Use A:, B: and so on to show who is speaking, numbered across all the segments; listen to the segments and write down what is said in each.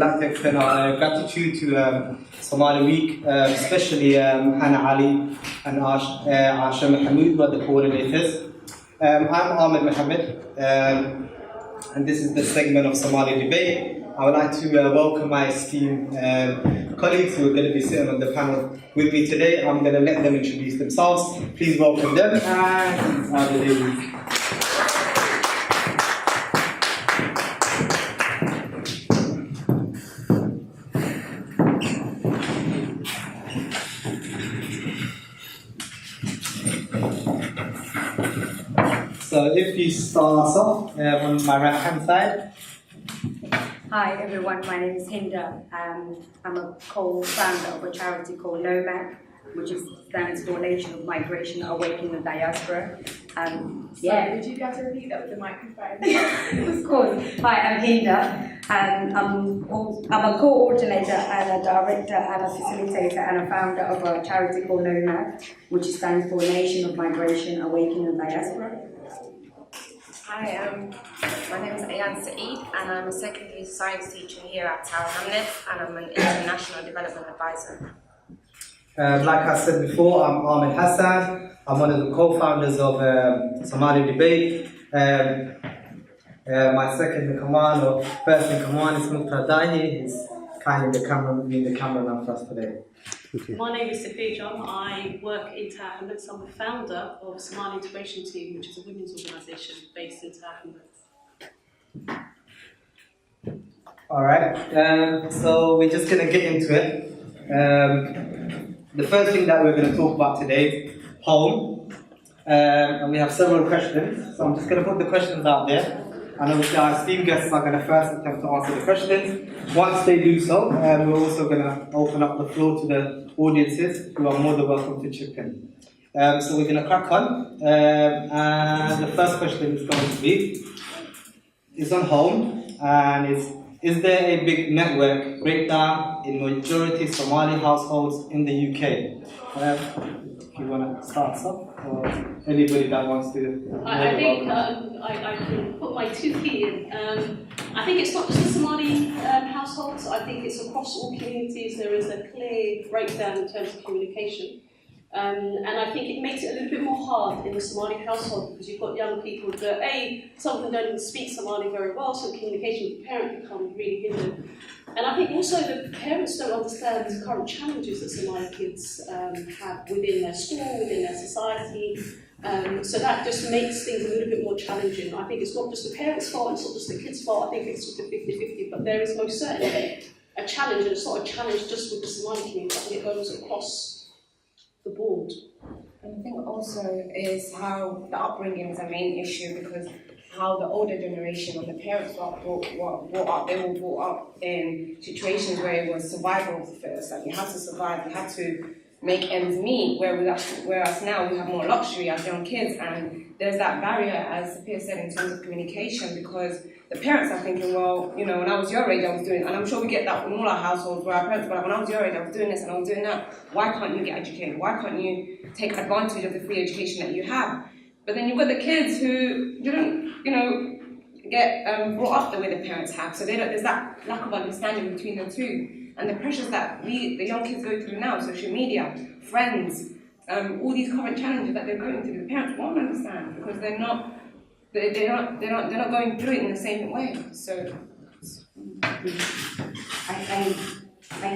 A: like to extend our gratitude to Somali Week, especially Hannah Ali and Asha Mahmood, who are the coordinators. I'm Ahmed Mohammed, and this is the segment of Somali Debate. I would like to welcome my esteemed colleagues who are going to be sitting on the panel with me today. I'm going to let them introduce themselves. Please welcome them. So if you start us off on my right hand side.
B: Hi everyone, my name is Hinda. I'm a co-founder of a charity called NOMAD, which stands for Nation of Migration Awakening the Diaspora.
C: Sorry, would you guys repeat that with the microphone?
B: Of course. Hi, I'm Hinda. I'm a coordinator and a director and a facilitator and a founder of a charity called NOMAD, which stands for Nation of Migration Awakening the Diaspora.
D: Hi, my name is Ayan Saeed and I'm a secondary science teacher here at Tower Hamlets and I'm an international development advisor.
A: Like I said before, I'm Ahmed Hassan. I'm one of the co-founders of Somali Debate. My second in command, or first in command, is Mukhtar Dahi. He's kindly being the cameraman for us today.
E: My name is Sophia John. I work in Tower Hamlets. I'm the founder of Somali Integration Team, which is a women's organisation based in Tower Hamlets.
A: Alright, so we're just going to get into it. The first thing that we're going to talk about today is home. And we have several questions, so I'm just going to put the questions out there. And obviously our esteemed guests are going to first attempt to answer the questions. Once they do so, we're also going to open up the floor to the audiences who are more than welcome to chip in. So we're going to crack on. And the first question is going to be, it's on home, and is there a big network breakdown in majority Somali households in the UK? If you want to start us off, or anybody that wants to.
E: I think I can put my 2 key in. I think it's not just the Somali households. I think it's across all communities. There is a clear breakdown in terms of communication. And I think it makes it a little bit more hard in the Somali household because you've got young people that, some of them don't even speak Somali very well, so communication with the parent becomes really hindered. And I think also the parents don't understand the current challenges that Somali kids have within their school, within their society. So that just makes things a little bit more challenging. I think it's not just the parents' fault, it's not just the kids' fault, I think it's just a 50-50, but there is most certainly a challenge, and it's not a challenge just with the Somali community, I think it goes across the board.
C: And I think also is how the upbringing is a main issue, because how the older generation of the parents were brought up, they were brought up in situations where it was survival of the fittest, like you had to survive, you had to make ends meet, whereas now we have more luxury as young kids, and there's that barrier, as Sophia said, in terms of communication, because the parents are thinking, well, when I was your age, I was doing it, and I'm sure we get that in all our households where our parents were like, when I was your age, I was doing this and I was doing that. Why can't you get educated? Why can't you take advantage of the free education that you have? But then you've got the kids who didn't, get brought up the way the parents have, so there's that lack of understanding between the two. And the pressures that the young kids go through now, social media, friends, all these current challenges that they're going through, the parents won't understand because they're not going through it in the same way. So
B: I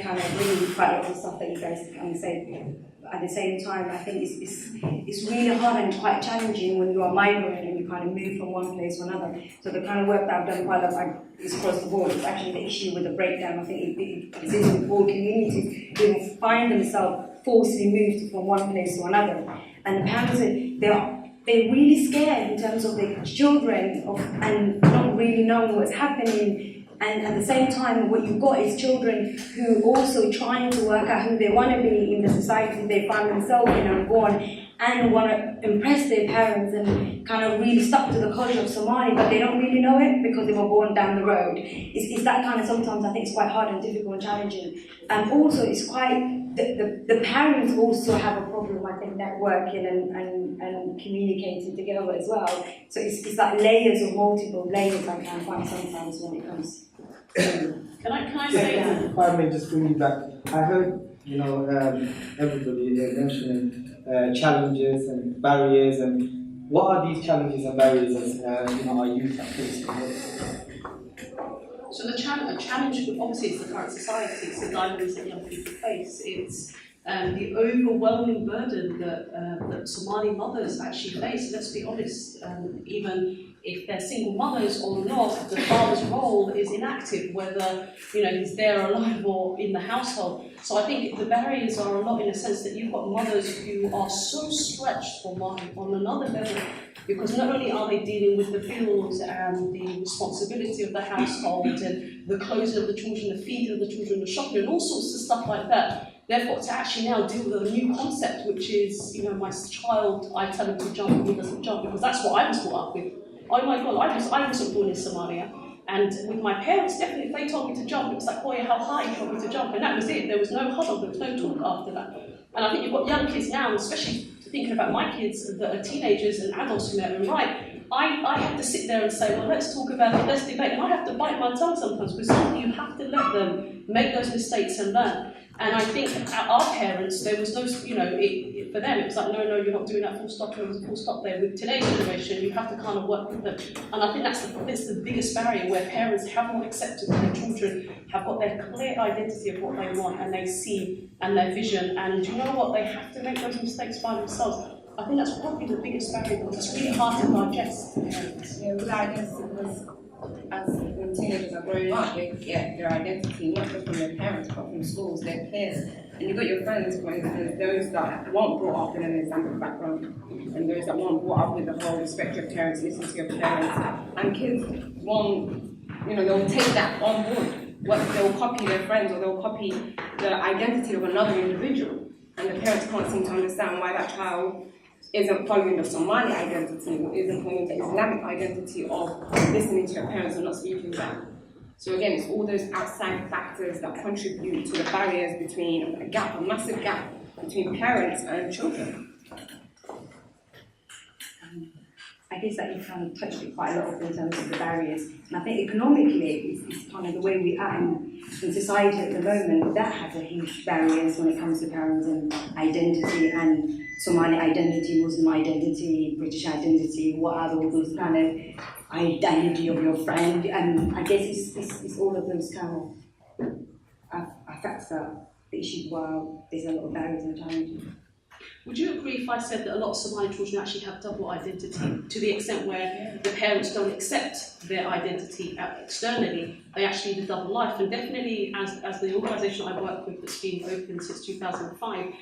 B: kind of agree with quite a lot of stuff that you guys kind of say. At the same time, I think it's really hard and quite challenging when you are migrant and you kind of move from one place to another. So the kind of work that I've done quite a lot is across the board. It's actually the issue with the breakdown. I think it exists with all communities. They will find themselves forcibly moved from one place to another. And the parents, they're really scared in terms of their children and not really knowing what's happening. And at the same time, what you've got is children who also trying to work out who they want to be in the society they find themselves in and born, and want to impress their parents and kind of really stuck to the culture of Somali, but they don't really know it because they were born down the road. It's that kind of, sometimes I think it's quite hard and difficult and challenging. And also it's quite, the parents also have a problem, I think, networking and communicating together as well. So it's like layers of multiple layers I can find sometimes when it comes.
E: Can I say that?
A: If I may just bring you back, I heard, everybody mentioning challenges and barriers, and what are these challenges and barriers as our youth are facing?
E: So the challenge, obviously, it's the current society, it's the dilemmas that young people face. It's the overwhelming burden that Somali mothers actually face. Let's be honest, even if they're single mothers or not, the father's role is inactive, whether he's there alive or in the household. So I think the barriers are a lot in the sense that you've got mothers who are so stretched on another level, because not only are they dealing with the bills and the responsibility of the household and the clothing of the children, the feeding of the children, the shopping, and all sorts of stuff like that, they've got to actually now deal with a new concept, which is, my child, I tell him to jump and he doesn't jump, because that's what I was brought up with. Oh my God, I wasn't born in Somalia. And with my parents, definitely, if they told me to jump, it was like, boy, how high you want me to jump? And that was it. There was no huddle, there was no talk after that. And I think you've got young kids now, especially thinking about my kids that are teenagers and adults in their own right. I have to sit there and say, well, let's talk about it, let's debate. And I have to bite my tongue sometimes, because you have to let them make those mistakes and learn. And I think our parents, there was no, for them, it was like, no, you're not doing that, full stop, there was a full stop there. With today's generation, you have to kind of work with them. And I think that's the biggest barrier, where parents have not accepted that their children have got their clear identity of what they want, and they see, and their vision, and you know what, they have to make those mistakes by themselves. I think that's probably the biggest barrier, because it's really hard to digest for parents.
C: Yeah, because I guess it was, as when teenagers are growing up, they get their identity not just from their parents, but from schools, their peers. And you've got your friends, for instance, those that weren't brought up in an Islamic background, and those that weren't brought up with the whole respect your parents, listen to your parents. And kids won't, they'll take that on board. They'll copy their friends, or they'll copy the identity of another individual. And the parents can't seem to understand why that child isn't following the Somali identity, or isn't following the Islamic identity of listening to your parents and not speaking back. So again, it's all those outside factors that contribute to the barriers between a massive gap between parents and children.
B: I guess that you kind of touched it quite a lot in terms of the barriers. And I think economically, it's kind of the way we are in society at the moment, that has a huge barriers when it comes to parenting identity and Somali identity, Muslim identity, British identity, what are all those kind of identity of your friend. And I guess it's all of those kind of affects the issue while there's a lot of barriers and challenges.
E: Would you agree if I said that a lot of Somali children actually have double identity, to the extent where the parents don't accept their identity externally, they actually lead a double life? And definitely, as the organisation I work with that's been open since 2005,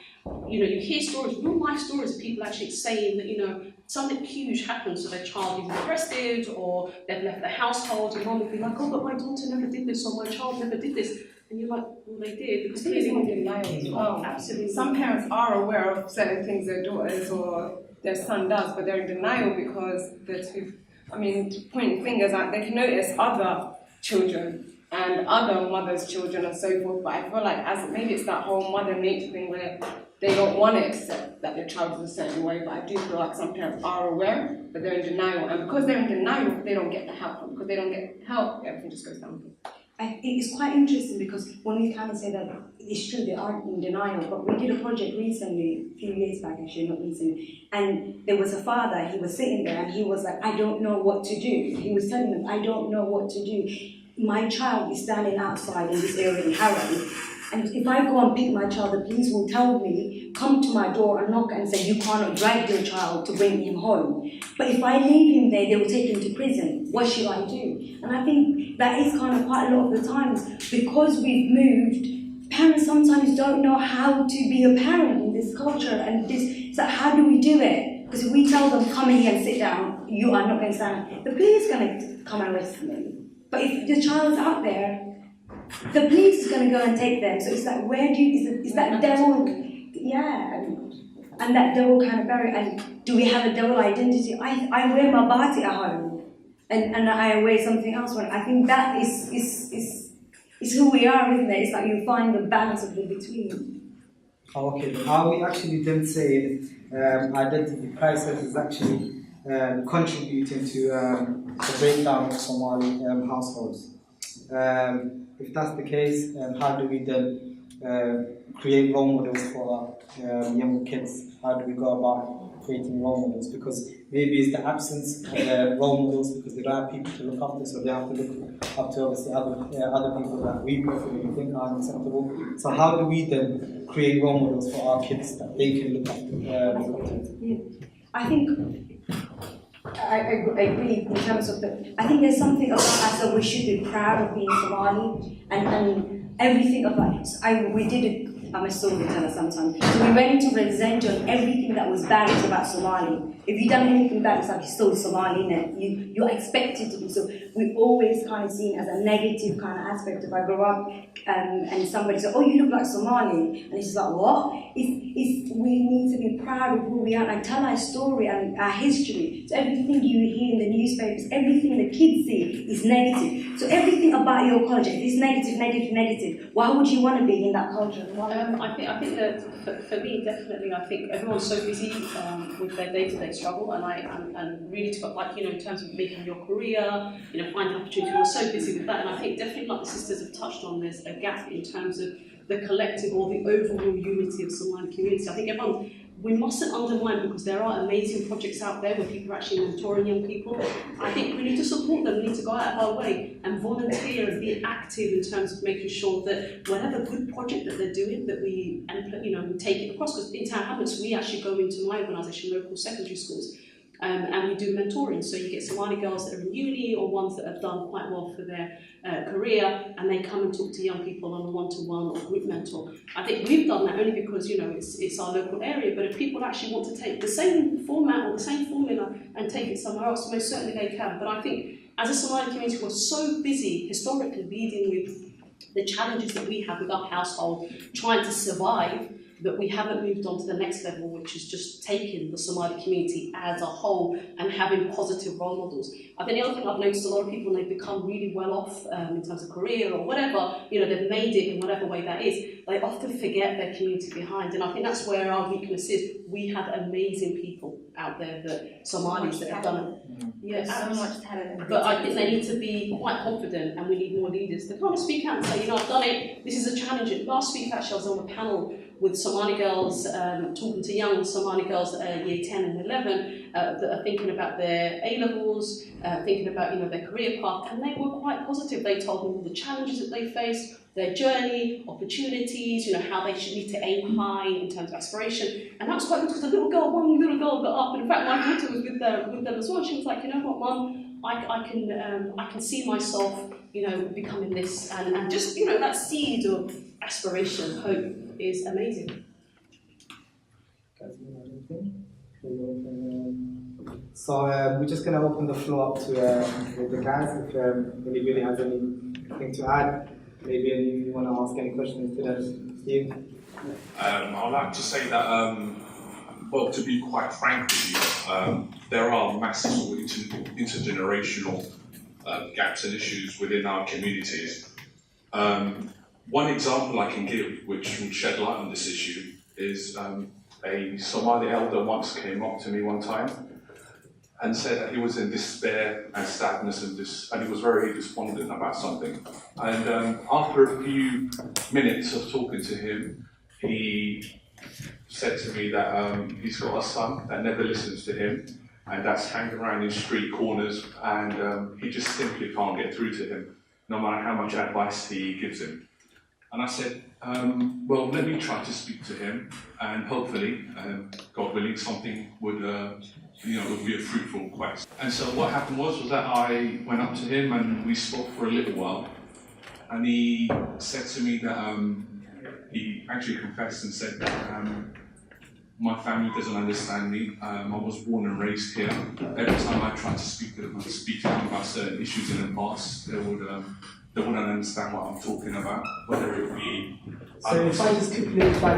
E: you hear stories, real life stories of people actually saying that, something huge happens to their child, either arrested or they've left the household, and mom would be like, oh, but my daughter never did this, or my child never did this. And you're like, well, they did, because
C: It's in denial as well.
E: Absolutely.
C: Some parents are aware of certain things their daughters or their son does, but they're in denial because they're too, pointing fingers at, they can notice other children and other mothers' children and so forth, but I feel like maybe it's that whole mother nature thing where they don't want to accept that their child is a certain way, but I do feel like some parents are aware, but they're in denial, and because they're in denial, they don't get the help, and because they don't get help, everything just goes down.
B: I think it's quite interesting, because when we kind of say that it's true they aren't in denial, but we did a project recently, a few years back actually, not recently, and there was a father, he was sitting there and he was like, I don't know what to do. He was telling them, I don't know what to do. My child is standing outside in this area in Harare, and if I go and pick my child, the police will tell me, come to my door and knock and say, you cannot drive your child to bring him home. But if I leave him there, they will take him to prison. What should I do? And I think that is kind of quite a lot of the times, because we've moved, parents sometimes don't know how to be a parent in this culture, and this, so how do we do it? Because if we tell them, come in here and sit down, you are not going to stand, the police is going to come and arrest me. But if the child's out there, the police is going to go and take them. So it's like, is that devil, and that devil kind of barrier, and do we have a devil identity? I wear my bati at home, and I wear something else. I think that is who we are, isn't it? It's like you find the balance of the between.
A: Okay, we actually didn't say identity crisis is actually contributing to the breakdown of Somali households. issues. If that's the case, how do we then create role models for our young kids? How do we go about creating role models? Because maybe it's the absence of role models because they don't have people to look up to, so they have to look up to obviously other people that we personally think are unacceptable. So how do we then create role models for our kids that they can look up to?
B: Yeah. I think I agree in terms of I think there's something about us that we should be proud of being Somali and everything about it. We did it. I'm a storyteller sometimes. So we went to present on everything that was bad about Somali. If you've done anything bad, it's like you're still Somali, innit? You're expected to be. So we always kind of seen as a negative kind of aspect. If I grow up and somebody says, oh, you look like Somali, and it's just like, what? We need to be proud of who we are and tell our story and our history. So everything you hear in the newspapers, everything the kids see is negative. So everything about your culture is negative, negative, negative. Why would you want to be in that culture?
E: I think that for me, definitely, I think everyone's so busy with their day-to-day struggle, and really in terms of making your career, finding opportunity. We're so busy with that, and I think definitely, like the sisters have touched on, there's a gap in terms of the collective or the overall unity of Somali community. I think we mustn't undermine, because there are amazing projects out there where people are actually mentoring young people. I think we need to support them. We need to go out of our way and volunteer and be active in terms of making sure that whatever good project that they're doing, that we take it across. Because in Town Hamlets, we actually go into my organisation, local secondary schools, and we do mentoring. So you get Somali girls that are in uni or ones that have done quite well for their career, and they come and talk to young people on a one-to-one or group mentor. I think we've done that only because it's our local area, but if people actually want to take the same format or the same formula and take it somewhere else, most certainly they can. But I think as a Somali community, we're so busy historically leading with the challenges that we have with our household, trying to survive, that we haven't moved on to the next level, which is just taking the Somali community as a whole and having positive role models. I think the other thing I've noticed, a lot of people, when they become really well off in terms of career or whatever, they've made it in whatever way that is, they often forget their community behind. And I think that's where our weakness is. We have amazing people out there, that Somalis that have done it.
C: Yeah, so much talent.
E: But I think they need to be quite confident, and we need more leaders to kind of speak out and say, I've done it, this is a challenge. Last week, actually, I was on a panel with Somali girls, talking to young Somali girls that are year 10 and 11, that are thinking about their A-levels, thinking about their career path, and they were quite positive. They told me all the challenges that they faced, their journey, opportunities, how they should need to aim high in terms of aspiration. And that was quite good, because one little girl got up, and in fact my daughter was with them as well. She was like, what, Mum, I can see myself, becoming this, and just that seed of aspiration, hope is amazing.
A: So we're just going to open the floor up to the guys, if anybody has anything to add. Maybe you want to ask any questions to them, Steve?
F: I'd like to say that, well, to be quite frank with you, there are massive intergenerational gaps and issues within our communities. One example I can give, which will shed light on this issue, is a Somali elder once came up to me one time and said that he was in despair and sadness and he was very despondent about something. And after a few minutes of talking to him, he said to me that he's got a son that never listens to him, and that's hanging around in street corners, and he just simply can't get through to him, no matter how much advice he gives him. And I said, well, let me try to speak to him, and hopefully, God willing, something would be a fruitful quest. And so what happened was that I went up to him and we spoke for a little while, and he said to me that he actually confessed and said that my family doesn't understand me. I was born and raised here. Every time I tried to speak to them about certain issues in the past, they wouldn't understand what I'm talking about, whether it be...
A: So if I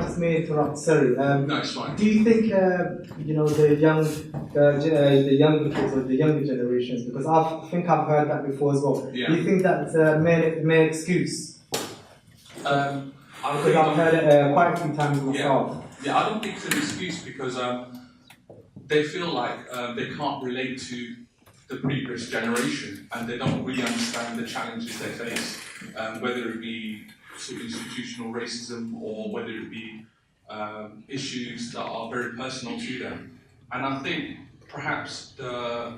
A: just may interrupt, sorry.
F: No, it's fine.
A: Do you think, the younger kids or the younger generations, because I think I've heard that before as well,
F: Yeah.
A: Do you think that's a mere excuse? Because I've heard it quite a few times myself.
F: Yeah, I don't think it's an excuse, because they feel like they can't relate to the previous generation, and they don't really understand the challenges they face, whether it be sort of institutional racism or whether it be issues that are very personal to them. And I think perhaps the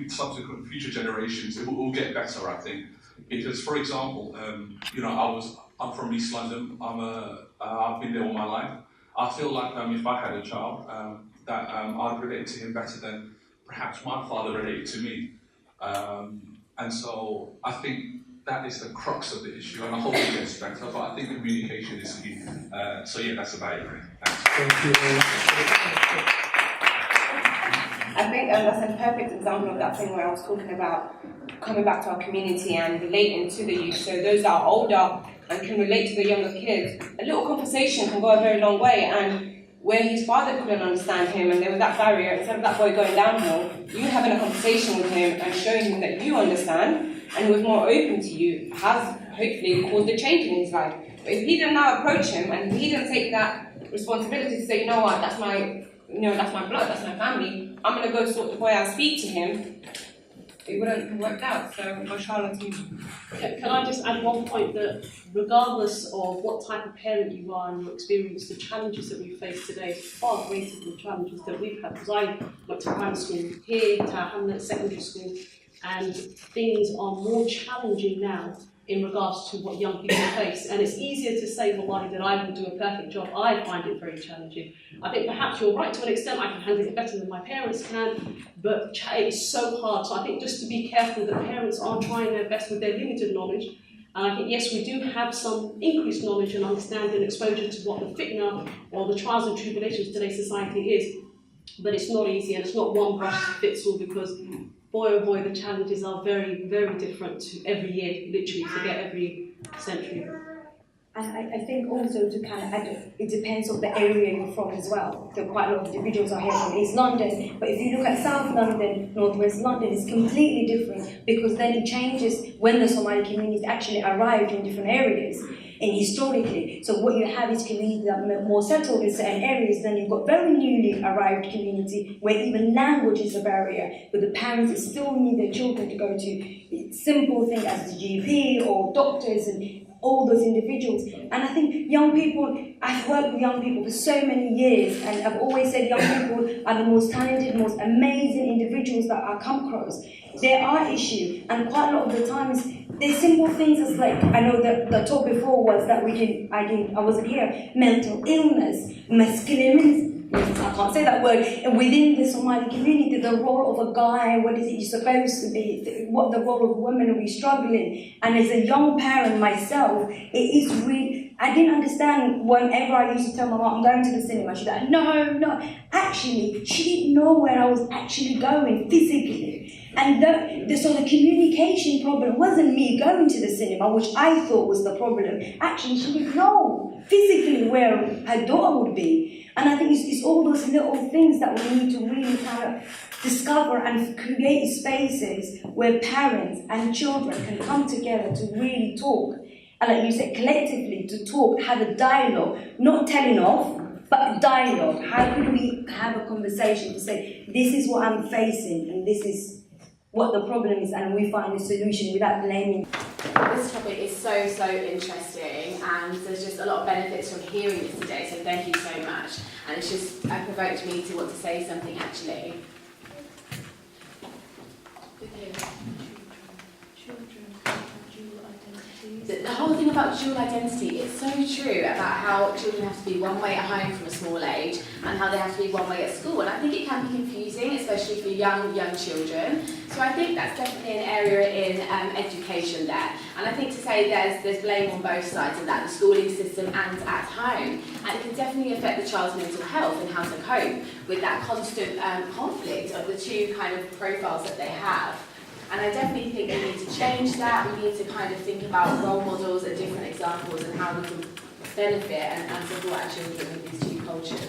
F: subsequent future generations, it will get better, I think, because, for example, I'm from East London. I've been there all my life. I feel like if I had a child, that I'd relate to him better than perhaps my father related to me. And so I think that is the crux of the issue, and I hope it gets better, but I think communication is key. So yeah, that's about it. Thanks.
A: Thank you very much.
C: I think that's a perfect example of that thing where I was talking about coming back to our community and relating to the youth. So those that are older and can relate to the younger kids, a little conversation can go a very long way. And where his father couldn't understand him and there was that barrier, instead of that boy going downhill, you having a conversation with him and showing him that you understand and was more open to you has hopefully caused a change in his life. But if he didn't now approach him and he didn't take that responsibility to say, you know what, that's my blood, that's my family, I'm going to go sort the boy out and speak to him, it wouldn't have worked out. So for Charlotte,
E: can I just add one point, that regardless of what type of parent you are and your experience, the challenges that we face today is far greater than the challenges that we've had. Because I went to primary school here, to our Hamlet secondary school, and things are more challenging now in regards to what young people face. And it's easier to say, well, that I will do a perfect job. I find it very challenging. I think perhaps you're right to an extent, I can handle it better than my parents can, but it's so hard. So I think just to be careful that parents are trying their best with their limited knowledge. And I think, yes, we do have some increased knowledge and understanding and exposure to what the fitna or the trials and tribulations of today's society is, but it's not easy and it's not one brush fits all, because boy oh boy, the challenges are very, very different to every year, literally, forget every century.
B: And I think also to kind of add, it depends on the area you're from as well. So quite a lot of individuals are here from East London, but if you look at South London, North West London, it's completely different, because then it changes when the Somali community actually arrived in different areas. And historically, so what you have is communities that are more settled in certain areas, then you've got very newly arrived community where even language is a barrier, but the parents still need their children to go to simple things as the GP or doctors and all those individuals. And I think young people, I've worked with young people for so many years, and I've always said young people are the most talented, most amazing individuals that I come across. There are issues, and quite a lot of the times, there's simple things as like, I know that the talk before was that I wasn't here, mental illness, masculinity, I can't say that word, and within the Somali community, the role of a guy, what is it you're supposed to be, what the role of women are we struggling, and as a young parent myself, it is really, I didn't understand whenever I used to tell my mom, I'm going to the cinema, she'd be like, no, actually, she didn't know where I was actually going physically. And so the communication problem wasn't me going to the cinema, which I thought was the problem. Actually, she didn't know physically where her daughter would be. And I think it's all those little things that we need to really kind of discover and create spaces where parents and children can come together to really talk. And like you said, collectively to talk, have a dialogue, not telling off, but dialogue. How could we have a conversation to say, this is what I'm facing and this is what the problem is, and we find a solution without blaming.
G: This topic is so interesting, and there's just a lot of benefits from hearing this today, so thank you so much. And it's just provoked me to want to say something actually. The whole thing about dual identity, it's so true about how children have to be one way at home from a small age and how they have to be one way at school, and I think it can be confusing, especially for young children. So I think that's definitely an area in education there, and I think to say there's blame on both sides of that, the schooling system and at home, and it can definitely affect the child's mental health and how to cope with that constant conflict of the two kind of profiles that they have. And I definitely think we need to change that. We need to kind of think about role models and different examples and how we can benefit and support our children with these two cultures.